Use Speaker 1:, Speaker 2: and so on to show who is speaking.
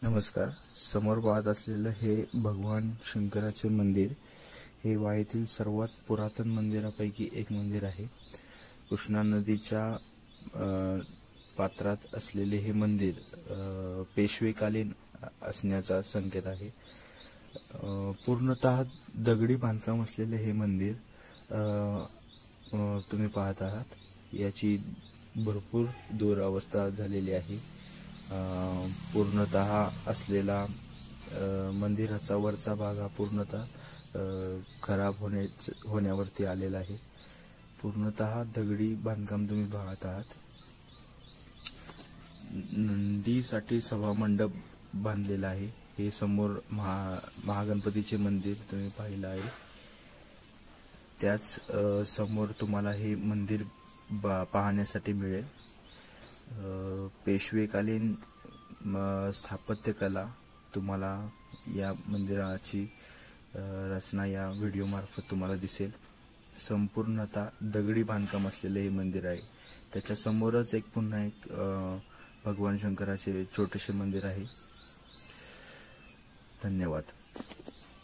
Speaker 1: नमस्कार. समोर पाहत असलेलं हे भगवान शंकराचे मंदिर हे वाईतील सर्वात पुरातन मंदिरापैकी एक मंदिर आहे. कृष्णा नदीच्या पात्रात असलेले हे मंदिर पेशवेकालीन असण्याचा संकेत आहे. पूर्णतः दगडी बांधकाम असलेले हे मंदिर तुम्ही पाहत आहात. याची भरपूर दुरावस्था झालेली आहे. पूर्णतः असलेला मंदिराचा वरचा भाग हा पूर्णतः खराब होण्यावरती आलेला आहे. पूर्णतः दगडी बांधकाम तुम्ही पाहत आहात. नंदीसाठी सभामंडप बांधलेला आहे. हे समोर महागणपतीचे मंदिर तुम्ही पाहिलं आहे. त्याच समोर तुम्हाला हे मंदिर पाहण्यासाठी मिळेल. पेशवेकालीन स्थापत्यकला तुम्हाला या मंदिराची रचना या व्हिडिओ मार्फत तुम्हाला दिसेल. संपूर्णतः दगडी बांधकाम असलेले हे मंदिर आहे. त्याच्या समोरच पुन्हा एक भगवान शंकराचे छोटेसे मंदिर आहे. धन्यवाद.